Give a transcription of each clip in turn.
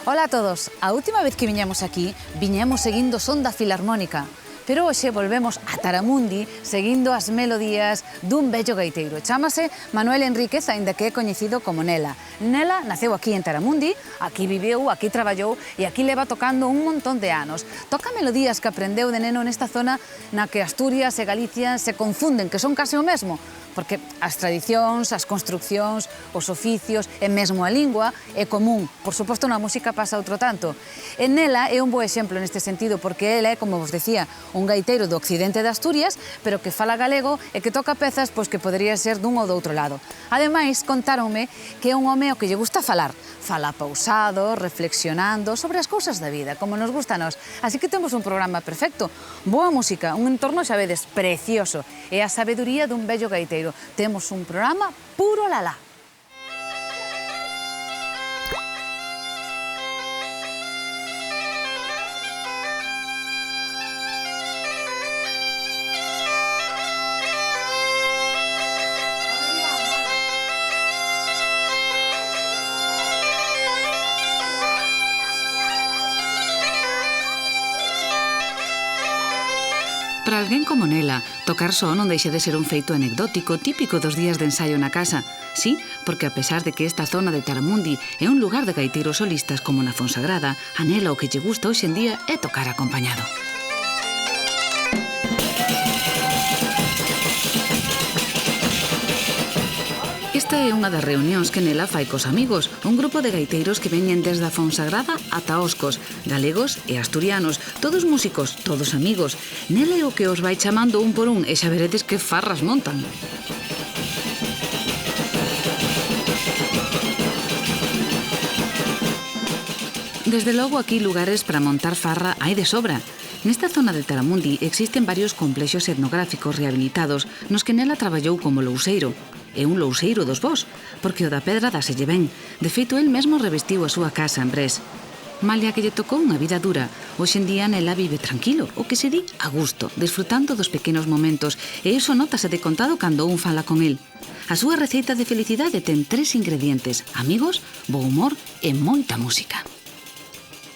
Ola a todos. A última vez que viñamos aquí, viñamos seguindo o son da Filarmónica. Pero hoxe volvemos a Taramundi seguindo as melodías dun bello gaiteiro. Chámase Manuel Enríquez, aínda que é coñecido como Nela. Nela naceu aquí en Taramundi, aquí viveu, aquí traballou e aquí leva tocando un montón de anos. Toca melodías que aprendeu de neno nesta zona na que Asturias e Galicia se confunden, que son case o mesmo, porque as tradicións, as construccións, os oficios e mesmo a lingua é común. Por suposto, na música pasa outro tanto. E Nela é un bo exemplo neste sentido, porque ela é, como vos decía, un gaiteiro do occidente de Asturias, pero que fala galego e que toca pezas pois que podría ser dun ou do outro lado. Ademais, contáronme que é un home ao que lle gusta falar. Fala pausado, reflexionando sobre as cousas da vida, como nos gusta a nós. Así que temos un programa perfecto. Boa música, un entorno, xa vedes, precioso. E a sabeduría dun bello gaiteiro. Temos un programa puro lalá. Para alguén como Nela, tocar só non deixa de ser un feito anecdótico típico dos días de ensaio na casa. Sí, porque a pesar de que esta zona de Taramundi é un lugar de gaiteiros solistas como na Fonsagrada, a Nela o que lle gusta hoxe en día é tocar acompañado. Esta é unha das reunións que Nela fai cos amigos, un grupo de gaiteiros que veñen desde a Fonsagrada ata Oscos, galegos e asturianos, todos músicos, todos amigos. Nela é o que os vai chamando un por un e xa veredes que farras montan. Desde logo aquí lugares para montar farra hai de sobra. Nesta zona de Taramundi existen varios complexos etnográficos rehabilitados nos que Nela traballou como louseiro. É un louseiro dos bos, porque o da pedra dáselle ben. De feito, el mesmo revestiu a súa casa en Brés. Malia que lle tocou unha vida dura, hoxe en día Nela vive tranquilo, o que se di a gusto, desfrutando dos pequenos momentos, e iso nótase de contado cando un fala con el. A súa receita de felicidade ten 3 ingredientes: amigos, bo humor e moita música.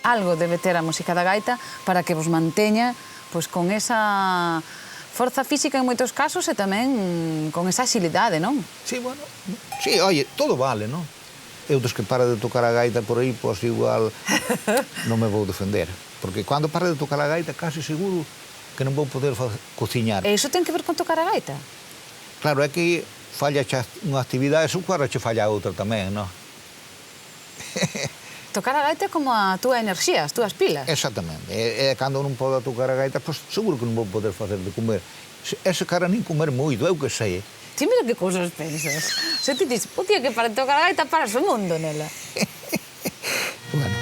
Algo debe ter a música da gaita para que vos manteña pois con esa forza física en moitos casos e tamén con esa axilidade, non? Sí, bueno, sí, oye, todo vale, non? Eu dos que para de tocar a gaita por aí, pois igual non me vou defender. Porque cando para de tocar a gaita, casi seguro que non vou poder cociñar. E iso ten que ver con tocar a gaita? Claro, é que falla unha actividade, eso claro che falla outra tamén, non? Tocar a gaita é como a túa enerxía, as túas pilas. Exactamente. E cando non podo tocar a gaita, pois seguro que non vou poder facer de comer. Ese cara nin comer moito, eu que sei. Ti mira que cousas pensas. Se ti dis, o día que para de tocar a gaita, paras o mundo, Nela. Bueno.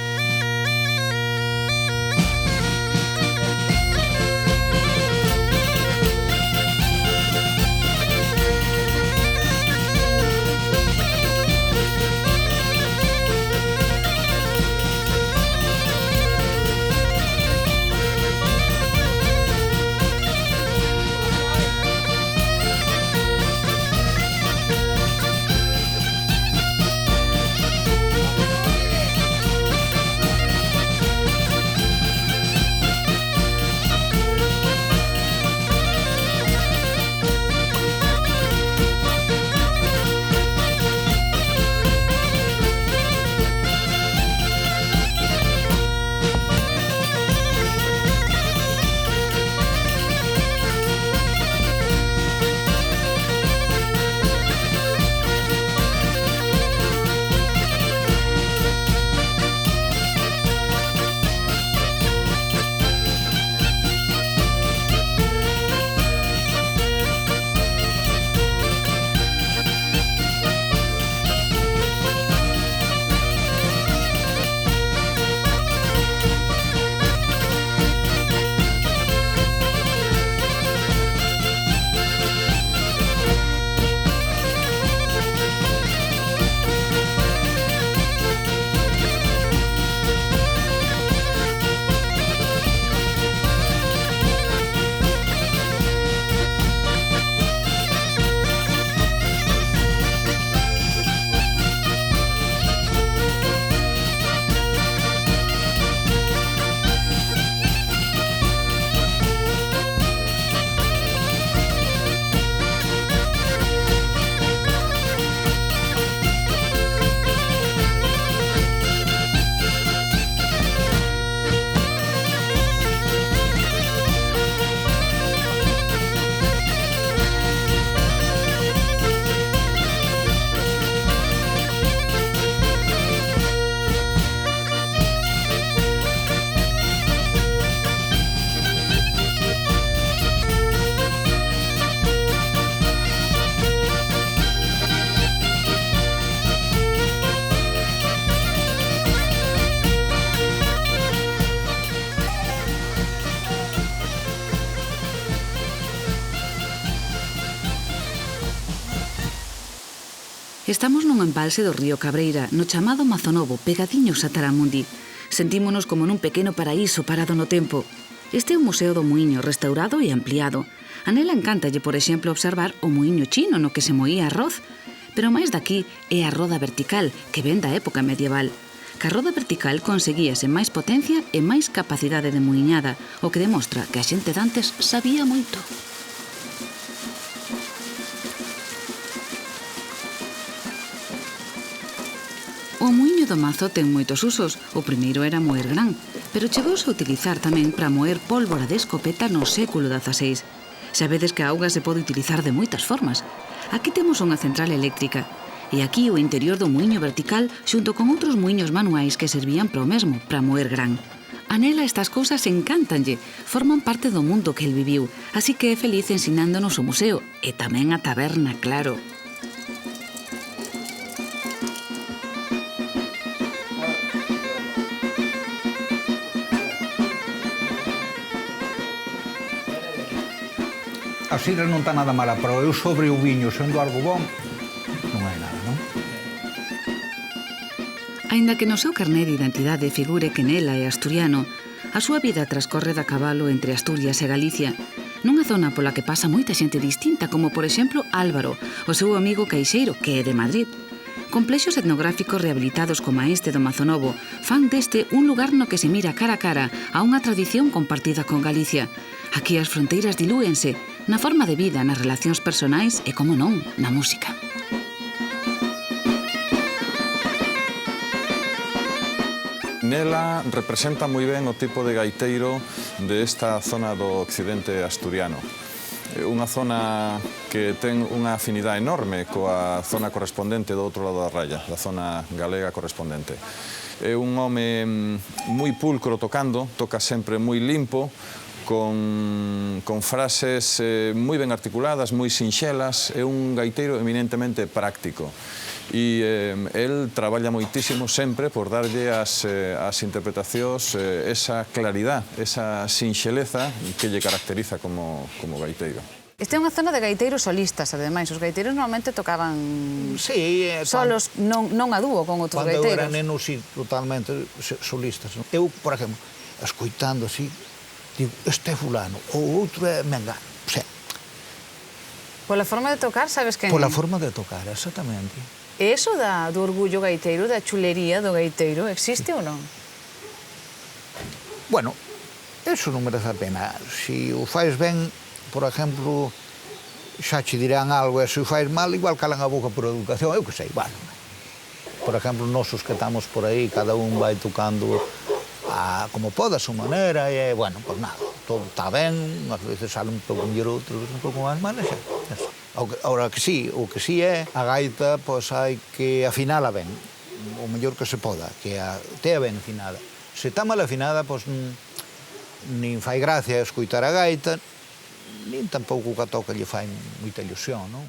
Estamos nun embalse do río Cabreira, no chamado Mazonovo, pegadiños a Taramundi. Sentímonos como nun pequeno paraíso parado no tempo. Este é o Museo do Muiño, restaurado e ampliado. A Nela encántalle, por exemplo, observar o muiño chino no que se moía arroz. Pero máis daqui é a roda vertical, que ven da época medieval. Ca roda vertical conseguíase máis potencia e máis capacidade de muiñada, o que demostra que a xente dantes sabía moito. O muiño do Mazo ten moitos usos. O primeiro era moer gran, pero chegouse a utilizar tamén para moer pólvora de escopeta no século XVI. Sabedes que a auga se pode utilizar de moitas formas. Aquí temos unha central eléctrica, e aquí o interior do muiño vertical xunto con outros muiños manuais que servían para o mesmo, para moer gran. A Nela estas cousas encántanlle, forman parte do mundo que el viviu, así que é feliz ensinándonos o museo, e tamén a taberna, claro. A sidra non está nada mala, pero eu sobre o viño sendo algo bom, non hai nada, non? Aínda que no seu carné de identidade figure que Nela é asturiano, a súa vida transcorre da cabalo entre Asturias e Galicia, nunha zona pola que pasa moita xente distinta, como por exemplo Álvaro, o seu amigo caixeiro, que é de Madrid. Complexos etnográficos rehabilitados como este do Mazonovo fan deste un lugar no que se mira cara a cara a unha tradición compartida con Galicia. Aquí as fronteiras dilúense na forma de vida, nas relacións personais e, como non, na música. Nela representa moi ben o tipo de gaiteiro desta zona do occidente asturiano. Unha zona que ten unha afinidade enorme coa zona correspondente do outro lado da raya, da zona galega correspondente. É un home moi pulcro tocando, toca sempre moi limpo, con frases moi ben articuladas, moi sinxelas. É un gaiteiro eminentemente práctico. E el traballa moitísimo sempre por darlle ás interpretacións esa claridade, esa sinxeleza que lle caracteriza como gaiteiro. Esta é unha zona de gaiteiros solistas, ademais. Os gaiteiros normalmente tocaban solos, non a dúo con outros gaiteiros. Cando eu era neno, sí, totalmente solistas. Eu, por exemplo, escoitando así, digo, este é fulano, o outro é mengano. O sea, pola forma de tocar, sabes quen? Pola forma de tocar, exactamente. E iso do orgullo gaiteiro, da chulería do gaiteiro, existe ou non? Bueno, eso non merece a pena. Se o fais ben, por exemplo, xa che dirán algo, e se o fais mal, igual calan a boca por educación, eu que sei, bueno. Por exemplo, nosos que estamos por aí, cada un vai tocando como pode, a súa maneira, e, bueno, pois nada, todo está ben, ás veces sale un pouco mellor, outras veces un pouco máis mal, e xa, eso. Ahora que sí, o que sí é, a gaita, pois hai que afinala ben, o mellor que se poda, que tea ben afinada. Se está mal afinada, pois nin fai gracia escoitar a gaita, nin tampouco que a toca lle fai moita ilusión, non?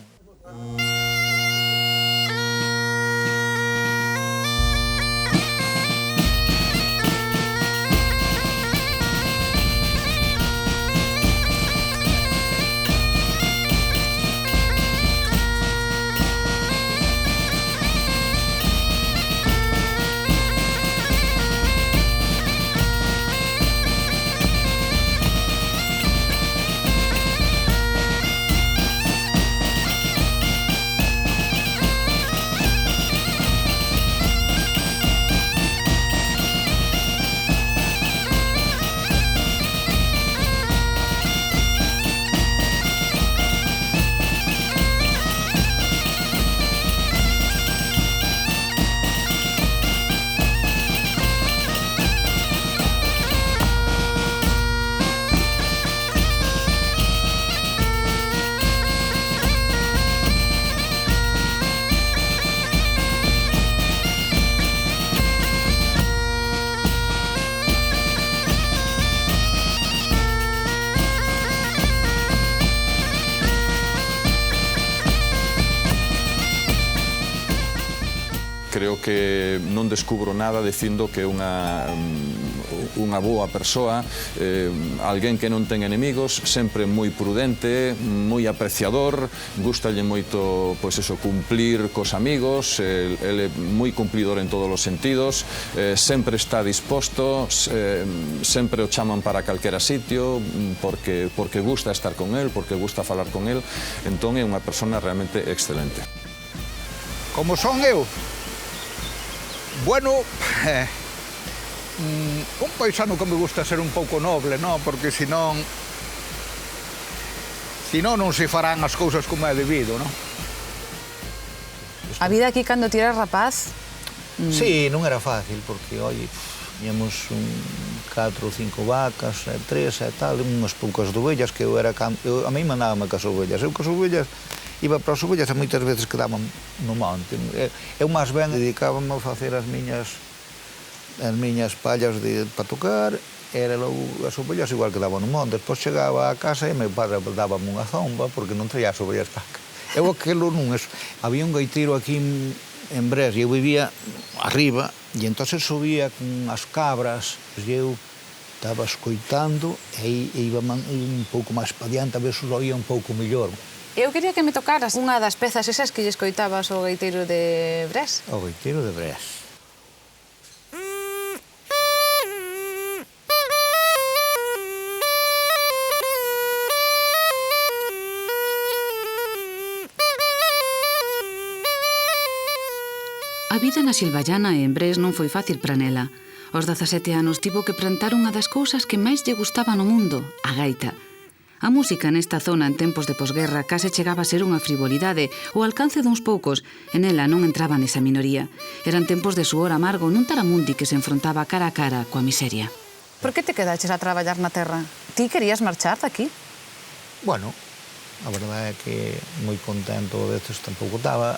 Creo que non descubro nada dicindo que é unha unha boa persoa, alguén que non ten enemigos, sempre moi prudente, moi apreciador, gustalle moito, pois eso, cumplir cos amigos, ele é moi cumplidor en todos os sentidos, sempre está disposto, sempre o chaman para calquera sitio, porque gusta estar con el, porque gusta falar con el, entón é unha persona realmente excelente. Como son eu? Bueno, un paisano que me gusta ser un pouco noble, non? Porque senón non se farán as cousas como é debido, non? A vida aquí cando ti eras rapaz? Sí, non era fácil, porque, oi, tiñamos 4 ou 5 vacas, 3 e tal, unhas poucas de ovellas, que a mí mandábame cas ovellas. Eu cas ovellas iba para as ovellas e moitas veces quedaban no monte. Eu máis ben dedicábame a facer as miñas pallas para tocar, era logo as ovellas igual quedaban no monte. Despois chegaba a casa e meu padre dábame unha zomba porque non traía as ovellas para cá. Eu aquilo non... Había un gaiteiro aquí en Bres e eu vivía arriba e entón subía con as cabras e eu estaba escoitando e iba un pouco máis para diante a ver se oía un pouco mellor. Eu quería que me tocaras unha das pezas esas que lle escoitabas ao gaiteiro de Bres. O gaiteiro de Bres. A vida na Silvallana e en Bres non foi fácil para nela. Aos 17 anos tivo que plantar unha das cousas que máis lle gustaba no mundo, a gaita. A música nesta zona en tempos de posguerra case chegaba a ser unha frivolidade, o alcance duns poucos, e nela non entraba nesa minoría. Eran tempos de suor amargo nun Taramundi que se enfrontaba cara a cara coa miseria. Por que te quedaches a traballar na terra? Ti querías marchar daqui? Bueno, a verdade é que moi contento a veces tampouco estaba,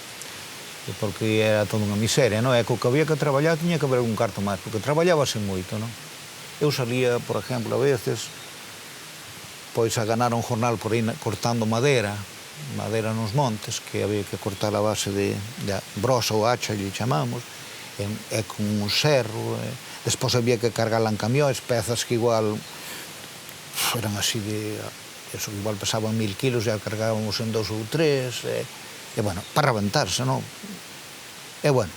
porque era toda unha miseria, non? É que o que había que traballar tiña que haber un carto máis, porque traballábase moito, non? Eu salía, por exemplo, a veces, pois a ganar un jornal por aí cortando madeira nos montes, que había que cortar a base de brosa ou hacha, lle chamamos, e con un serro, despois había que cargarla en camións, pezas que igual eran así de... eso que igual pesaban 1000 kilos, e cargábamos en 2 ou 3, e bueno, para reventarse, non? E bueno,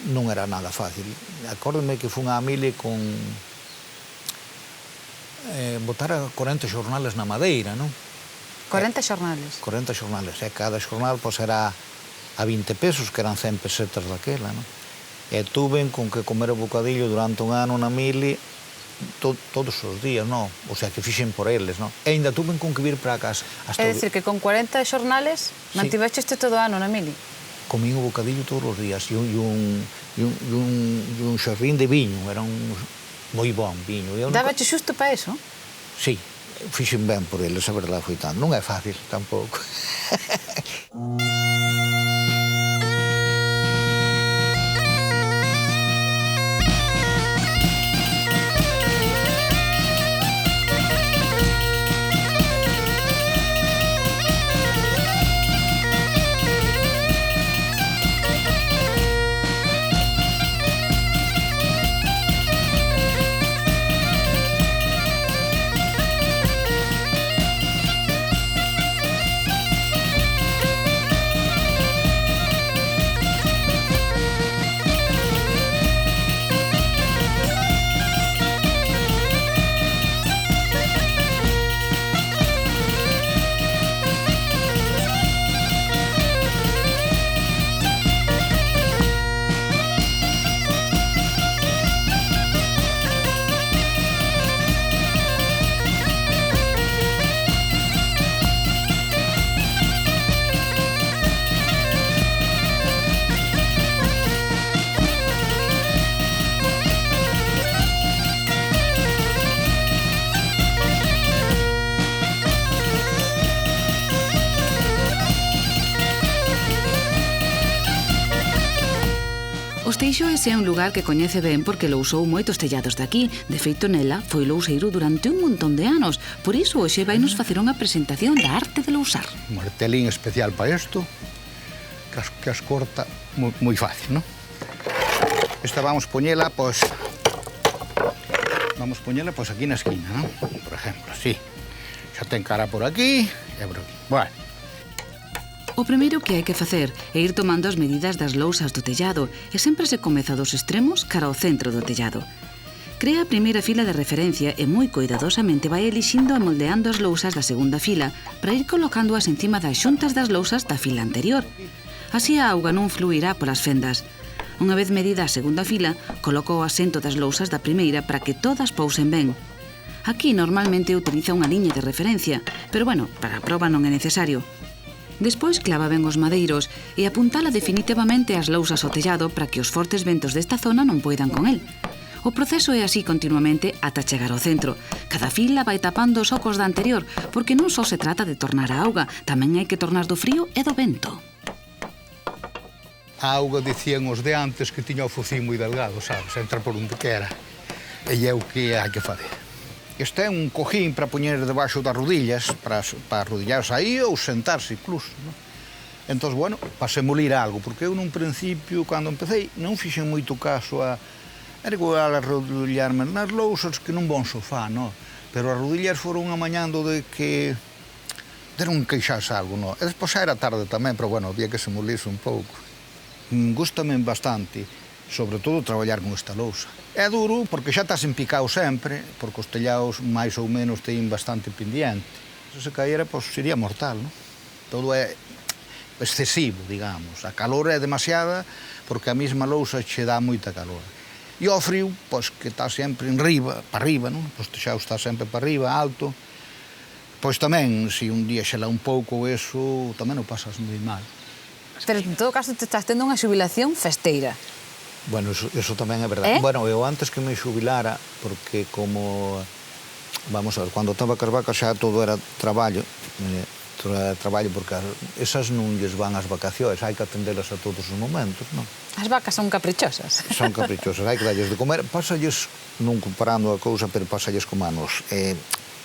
non era nada fácil. Acórdome que fun a Mili con... botara 40 xornales na madeira, non? 40 xornales? 40 xornales, e cada xornal pois era a 20 pesos, que eran 100 pesetas daquela, non? E tuven con que comer o bocadillo durante un ano na Mili todos os días, non? O sea, que fixen por eles, non? E ainda tuven con que vir para casa. É dicir, que con 40 xornales mantivexeste todo o ano na Mili? Comín o bocadillo todos os días e un xorrín de viño, era un moi bon viño. Dábache xusto para eso? Sí, fixen ben por eles, a verdade foi tanto. Non é fácil, tampouco. Os Teixoes é un lugar que coñece ben porque lousou moitos tellados de aquí. De feito, nela foi louseiro durante un montón de anos. Por iso, hoxe vai nos facer unha presentación da arte de lousar. Un martelín especial para isto, que as corta moi fácil, non? Esta vamos poñela, pois, Vamos poñela pois aquí na esquina, non? Por exemplo, así. Xa ten cara por aquí e por aquí. Bueno. O primeiro que hai que facer é ir tomando as medidas das lousas do tellado e sempre se comeza dos extremos cara ao centro do tellado. Crea a primeira fila de referencia e moi cuidadosamente vai elixindo e moldeando as lousas da segunda fila para ir colocándoas encima das xuntas das lousas da fila anterior. Así a auga non fluirá polas fendas. Unha vez medida a segunda fila, coloca o asento das lousas da primeira para que todas pousen ben. Aquí normalmente utiliza unha liña de referencia, pero bueno, para a proba non é necesario. Despois clava ben os madeiros e apuntala definitivamente as lousas ao tellado para que os fortes ventos desta zona non poidan con el. O proceso é así continuamente ata chegar ao centro. Cada fila vai tapando os ocos da anterior, porque non só se trata de tornar a auga, tamén hai que tornar do frío e do vento. A auga dicían os de antes que tiña o focín moi delgado, sabes? Entra por onde quera. E é o que hai que fazer. Este é un cojín para poñer debaixo das rodillas, para arrodillarse aí ou sentarse incluso, non? Entón, bueno, para se molir algo, porque eu nun principio, cando empecé, non fixen moito caso a... Era igual arrodillarme nas lousas que nun bon sofá, non? Pero as rodillas foron amañando de que... de non queixarse algo, non? E despois era tarde tamén, pero, bueno, había que se molirse un pouco. Gústame bastante, sobre todo, traballar con esta lousa. É duro porque xa estás empicado sempre, porque os tellados máis ou menos teñen bastante pendiente. Se caíra, pois sería mortal, non? Todo é excesivo, digamos. A calor é demasiada porque a mesma lousa che dá moita calor. E ao frío, pois que está sempre en riba, para arriba, non? Pois o texado está sempre para arriba, alto. Pois tamén, se un día xela un pouco eso, tamén o pasas moi mal. Pero en todo caso te estás tendo unha xubilación festeira. Bueno, eso tamén é verdade. Bueno, eu antes que me xubilara, porque como, vamos a ver, cando estaba cas vacas xa todo era traballo, porque esas non lles van as vacacións, hai que atendelas a todos os momentos, non? As vacas son caprichosas. Son caprichosas, hai que darlles de comer, pásalles, non comparando a cousa, pero pásalles como a nos.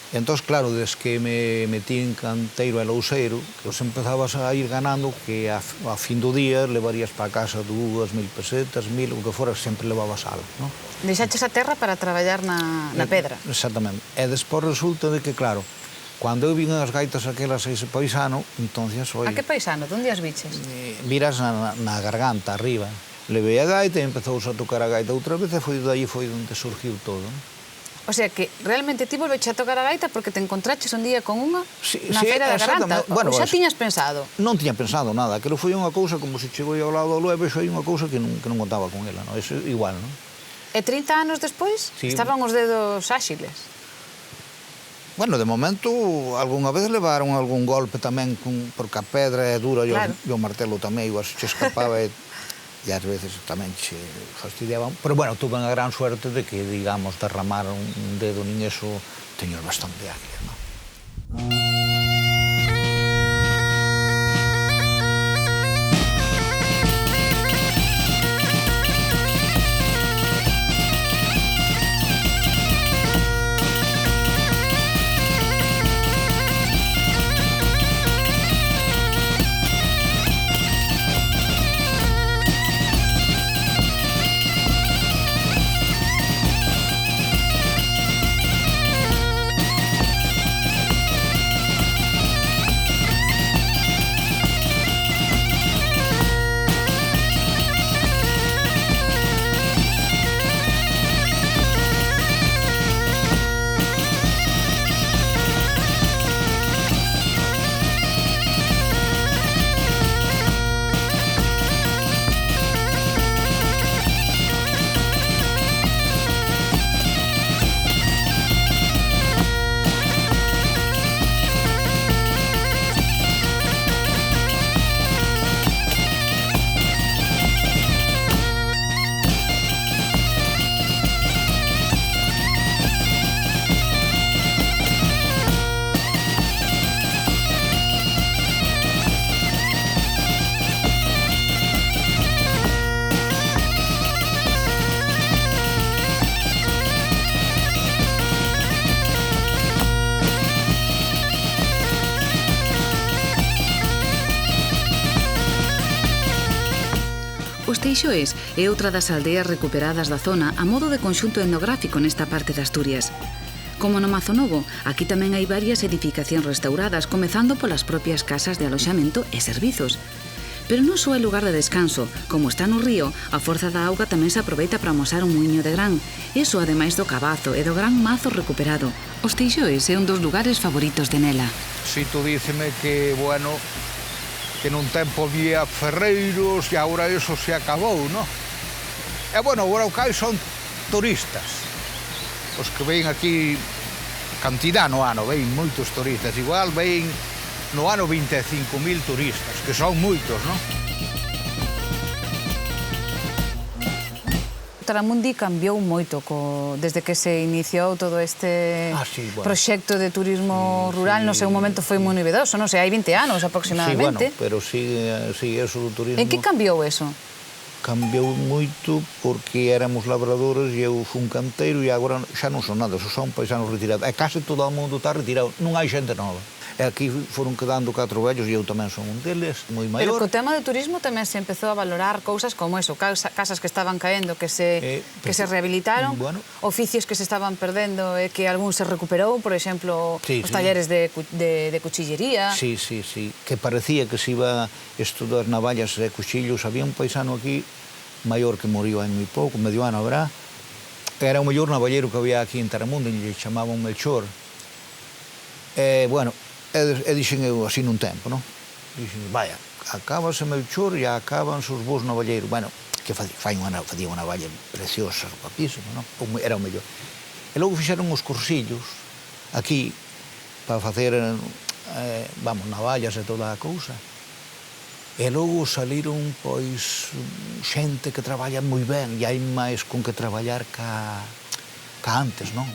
Entón, claro, desde que me metí en canteiro e louseiro, que os empezabas a ir ganando, que a fin do día levarías para casa 2.000 pesetas, 1.000, o que fora, sempre levabas algo, non? Deixaches a terra para traballar na pedra. Exactamente. E despois resulta de que, claro, cando eu vin as gaitas aquelas a ese paisano, entonces, oi... A que paisano? Donde as biches? Miras na garganta, arriba. Levei a gaita e empezou a tocar a gaita outra vez e foi daí onde surgiu todo, non? O sea, que realmente ti volveche a tocar a gaita porque te encontraches un día con unha na feira da Garanta. Bueno, ou xa tiñas pensado? Non tiña pensado nada. Aquilo foi unha cousa como se chegou ao lado do lueve, foi unha cousa que non contaba con ela, non? Eso igual, non? E 30 anos despois estaban os dedos áxiles. Bueno, de momento, algunha vez levaron algún golpe tamén porque a pedra é dura e o martelo tamén, igual se che escapaba e ás veces tamén che fastidiaban. Pero, bueno, tuve a gran suerte de que, digamos, derramar un dedo nin eso, teño bastante águila, non? Teixoes é outra das aldeas recuperadas da zona a modo de conxunto etnográfico nesta parte de Asturias. Como no Mazonovo, aquí tamén hai varias edificacións restauradas, comezando polas propias casas de aloxamento e servizos. Pero non só é lugar de descanso, como está no río, a forza da auga tamén se aproveita para amosar un muiño de gran. Iso ademais do cabazo e do gran mazo recuperado. Os Teixoes é un dos lugares favoritos de Nela. Si tú díceme que, bueno, que nun tempo había ferreiros e agora eso se acabou, ¿no? E, bueno, agora o que hai son turistas. Os que ven aquí, cantidad no ano, ven moitos turistas. Igual ven no ano 25.000 turistas, que son moitos, non? Taramundi cambiou moito desde que se iniciou todo este proxecto de turismo rural. No seu momento foi moi novedoso, non sei, hai 20 anos aproximadamente. Sí, bueno, pero sigue eso do turismo. En que cambiou eso? Cambiou moito porque éramos labradores e eu fui un canteiro e agora xa non son nada, son paisanos retirados. E case todo o mundo está retirado, non hai xente nova. E aquí foron quedando 4 vellos e eu tamén son un deles, moi maior. Pero co tema do turismo tamén se empezou a valorar cousas como eso, casas que estaban caendo, que se rehabilitaron, bueno, oficios que se estaban perdendo e que algún se recuperou, por exemplo, os talleres de cuchillería. Sí, que parecía que se iba a estudar navallas e cuchillos. Había un paisano aquí maior que moriu hai moi pouco, medio ano habrá, era o mellor navallero que había aquí en Taramundi, lle chamaban Melchor. Bueno, e dixen eu así nun tempo, non? Dixen, vaya, acábase Melchor e acaban os vos navalleiros. Bueno, que facía unha navalla preciosa, papísima, non? Era o mellor. E logo fixeron os cursillos aquí para facer, vamos, navallas e toda a cousa. E logo saliron, pois, xente que traballa moi ben e hai máis con que traballar ca antes, non?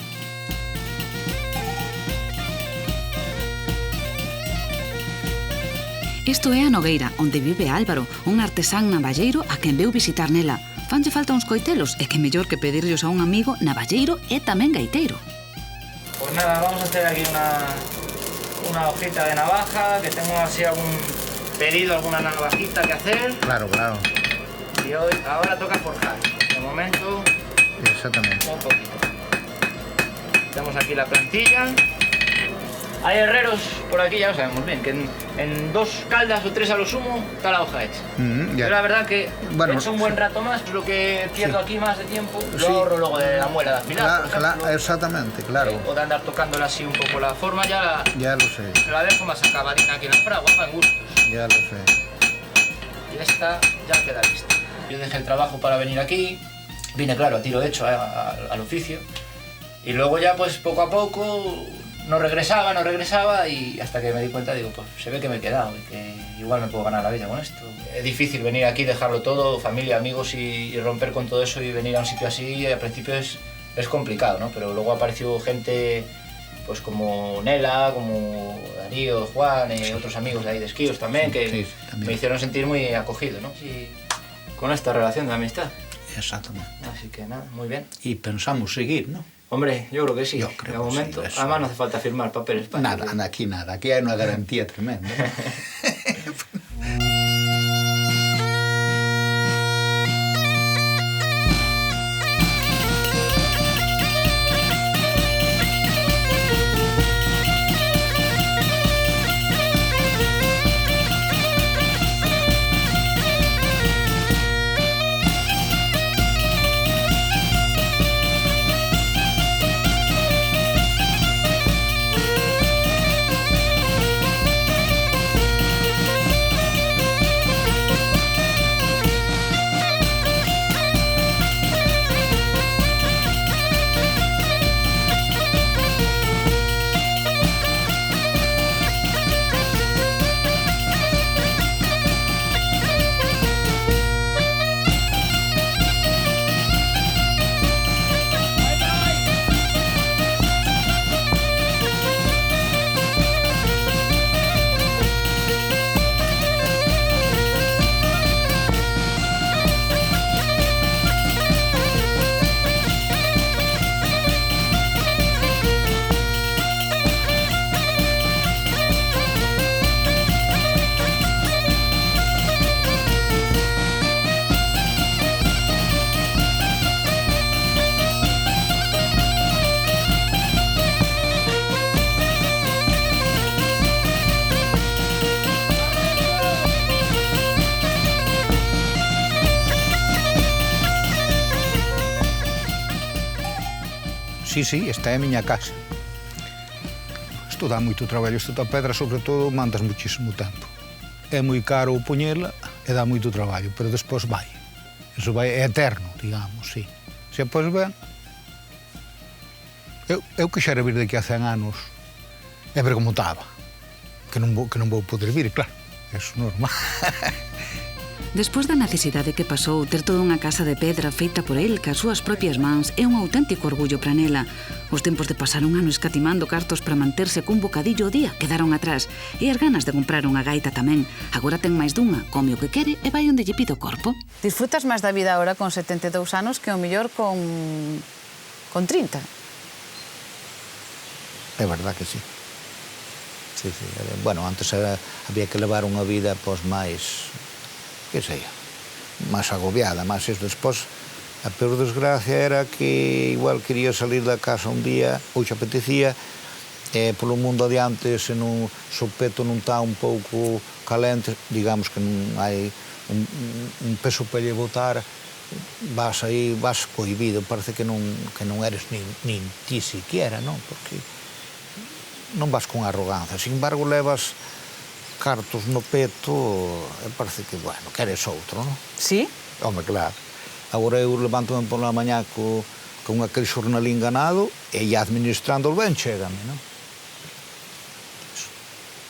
Isto é a Nogueira, onde vive Álvaro, un artesán navalleiro a quen veu visitar Nela. Fanlle falta uns coitelos, e que mellor que pedirllos a un amigo navalleiro e tamén gaiteiro. Pues nada, vamos a hacer aquí una hojita de navaja, que tengo así algún pedido, alguna navajita que hacer. Claro. Y ahora toca forjar. De momento, exactamente, un poquito. Tenemos aquí la plantilla. Hay herreros por aquí, ya lo sabemos bien, que en 2 caldas o 3 a lo sumo está la hoja hecha. Yo la verdad que he hecho un buen rato más, lo que pierdo aquí más de tiempo, lo ahorro luego de la muela de afilar, por ejemplo. Exactamente, claro. O de andar tocándola así un poco la forma, ya lo sé. La dejo más acabadita aquí en la fragua, en gustos. Ya lo sé. Y esta ya queda lista. Yo dejé el trabajo para venir aquí, vine claro a tiro hecho al oficio, y luego ya pues poco a poco no regresaba y hasta que me di cuenta, digo, pues se ve que me he quedado y que igual me puedo ganar la vida con esto. Es difícil venir aquí, dejarlo todo, familia, amigos y romper con todo eso y venir a un sitio así, al principio es complicado, ¿no? Pero luego apareció gente pues como Nela, como Darío, Juan y otros amigos de ahí de Esquíos también, que también me hicieron sentir muy acogido, ¿no? Y con esta relación de amistad. Exactamente. Así que nada, muy bien. Y pensamos seguir, ¿no? Hombre, yo creo que sí. Yo creo de momento, sí, además no hace falta firmar papeles para nada, aquí hay una garantía tremenda. Sí, esta é a miña casa. Isto dá moito traballo, isto da pedra, sobre todo, mandas muchísimo tempo. É moi caro poñela e dá moito traballo, pero despois vai. Eso vai, é eterno, digamos, sí. Se pois ben, eu quixera vir daqui a 100 anos e ver como estaba. Que non vou poder vir, claro, eso é normal. Despois da necesidade que pasou, ter toda unha casa de pedra feita por el cas súas propias mans é un auténtico orgullo para nela. Os tempos de pasar un ano escatimando cartos para manterse cun bocadillo ao día quedaron atrás e as ganas de comprar unha gaita tamén. Agora ten máis dunha, come o que quere e vai onde lle pide o corpo. Disfrutas máis da vida agora con 72 anos que o mellor con 30. É verdad que sí. Sí. Bueno, antes había que levar unha vida máis, que sei, máis agobiada, máis isto. Despois, a peor desgracia era que igual quería salir da casa un día, ou xe apetecía, polo mundo adiante, se o peto non está un pouco calente, digamos que non hai un peso para lle botar, vas cohibido, parece que non eres nin ti siquiera, non? Porque non vas con arrogancia, sin embargo levas cartos no peto e parece que, bueno, que eres outro, non? Sí? Home, claro. Agora eu levanto-me pola mañá con aquel xornalín ganado e administrando ben, chégame, non?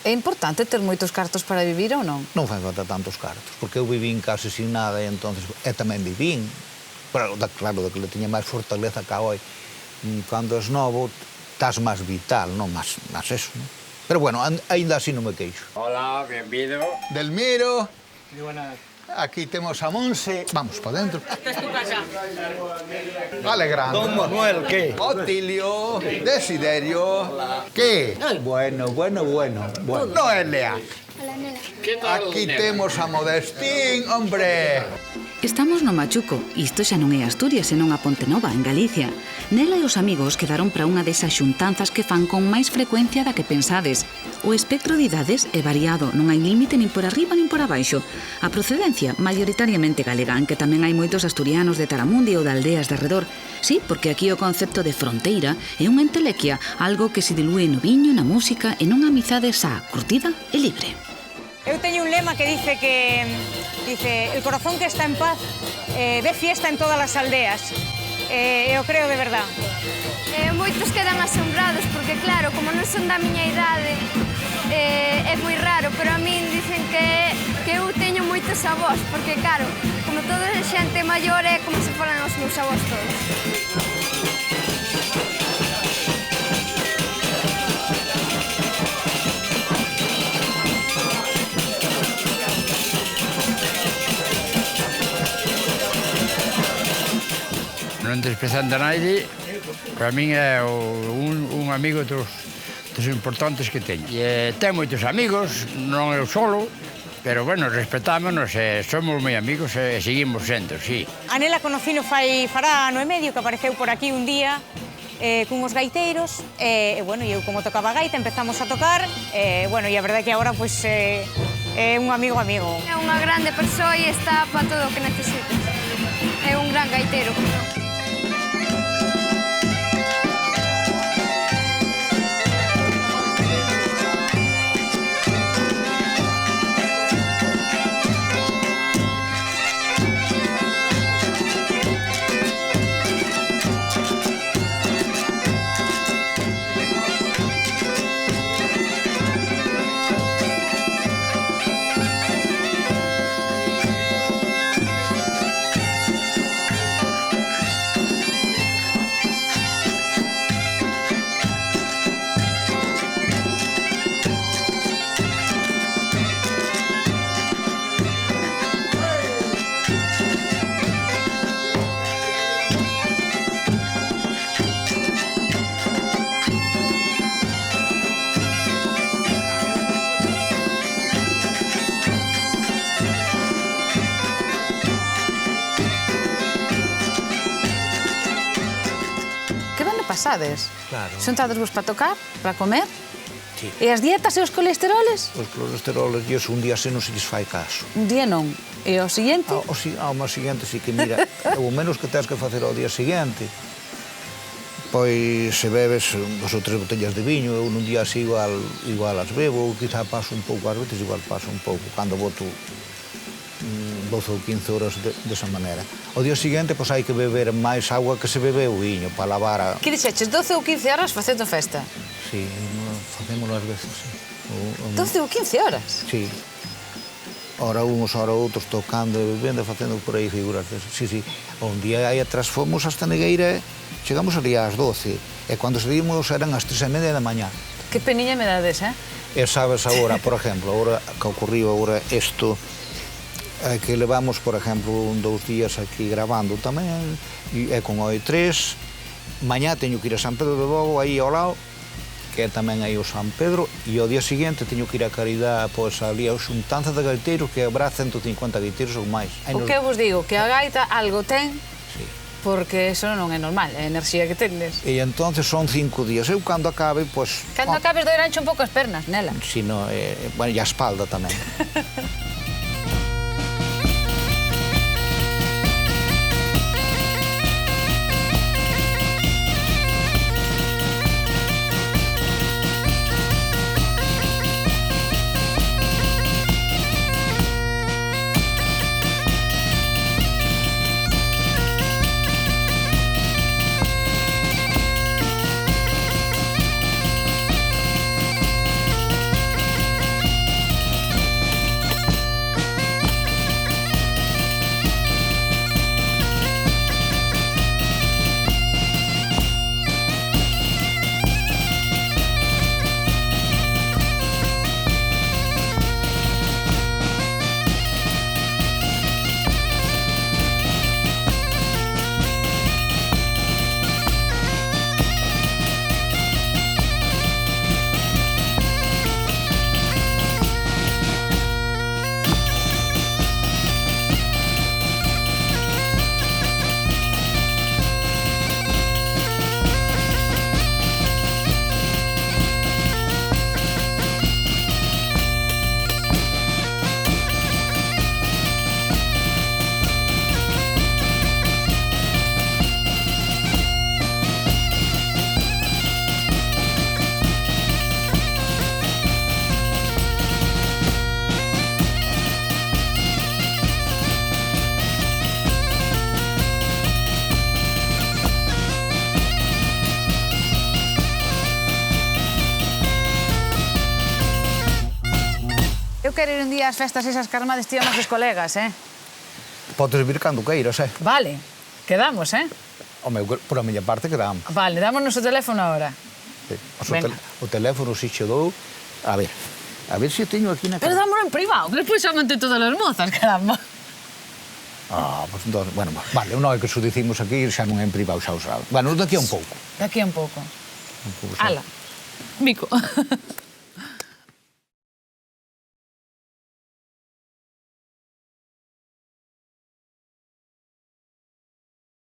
É importante ter moitos cartos para vivir ou non? Non fai falta tantos cartos, porque eu vivín case sin nada e entonces tamén vivín. Claro, daquilo tiña máis fortaleza que hoy. Cando és novo, estás máis vital, non? Más eso, non? Pero bueno, ainda así non me queixo. Hola, bienvenido. Delmiro. Muy buenas. Aquí temos a Monse. Vamos para dentro. Esta es tu casa. Alegrando. Don Manuel, ¿qué? Otilio, Desiderio. ¿Qué? Bueno. Noelia. ¿Qué tal? Aquí temos a Modestín, hombre. Estamos no Machuco, isto xa non é Asturias, senón a Pontenova, en Galicia. Nela e os amigos quedaron para unha desas xuntanzas que fan con máis frecuencia da que pensades. O espectro de idades é variado, non hai límite nin por arriba nin por abaixo. A procedencia, maioritariamente galega, en que tamén hai moitos asturianos de Taramundi ou de aldeas de arredor. Sí, porque aquí o concepto de fronteira é unha entelequia, algo que se dilúe no viño, na música e nunha amizade xa, curtida e libre. Eu teño un lema que dice el corazón que está en paz ve fiesta en todas as aldeas. Eu creo de verdad. Moitos quedan asombrados porque, claro, como non son da miña idade, é moi raro, pero a min dicen que eu teño moitos avós, porque, claro, como toda a xente maior é como se foran os meus avós todos. Non desprezando a naide, para min é un amigo dos importantes que teño. Ten moitos amigos, non eu solo, pero, bueno, respetámonos e somos moi amigos e seguimos sendo, sí. A Nela conocino fará ano e medio, que apareceu por aquí un día cunhos gaiteiros, e, bueno, eu como tocaba gaita empezamos a tocar, e, bueno, e a verdade é que agora, pois, é un amigo. É unha grande persoa e está para todo o que necesites. É un gran gaitero. Pasades? Claro. Xuntadesvos para tocar, para comer? Sí. E as dietas e os colesteroles? Os colesteroles, e un día se non se lles fai caso. Un día non. E o seguinte? Ao mes seguinte sí que, mira, o menos que tens que facer ao día seguinte. Pois se bebes 2 ou 3 botellas de viño, eu nun día así igual as bebo, ou quizá paso un pouco, ás veces igual paso un pouco, cando boto 12 ou 15 horas desa maneira. O día seguinte, pois hai que beber máis agua que se bebe o viño, para lavar a... Que dixeches, 12 ou 15 horas facendo festa? Sí, facémolo ás veces, sí. 12 ou 15 horas? Sí. Ora uns, ora outros, tocando e bebendo, facendo por aí figuras desas. Sí, sí. Un día aí atrás fomos hasta Negueira, chegamos ali ás 12, e cando salimos eran as 3:30 da mañá. Que peniña me dades, eh? E sabes agora, por exemplo, agora que ocorriu agora isto, que levamos, por exemplo, 2 días aquí grabando tamén, e con o E3, mañá teño que ir a San Pedro de Bogo, aí ao lado, que é tamén aí o San Pedro, e ao día seguinte teño que ir a Caridad, pois ali a xuntanza de gaiteiros, que habrá 150 gaiteiros ou máis. O que vos digo, que a gaita algo ten, Sí. porque eso non é normal, é a enerxía que tendes. E entonces son 5 días. Eu cando acabe, pois... Cando acabes doeranche un pouco as pernas, nela. Si no, bueno, e a espalda tamén. Eu quero ir un día ás festas esas que armades tío nosos colegas, eh? Podes vir cando queiras, Vale, quedamos, eh? Por a miña parte quedamos. Vale, dámonos o teléfono ahora. Sí. Venga. O teléfono si che dou... A ver se teño aquí na... Pero dámoslo en privado, que despois chamante todas as mozas, caramba. Pues entón, bueno, vale, non é que xo dicimos aquí, xa non é en privado, xa o sabe. Bueno, daqui a un pouco. Daqui a un pouco. Un pouco, xa. Ala, bico.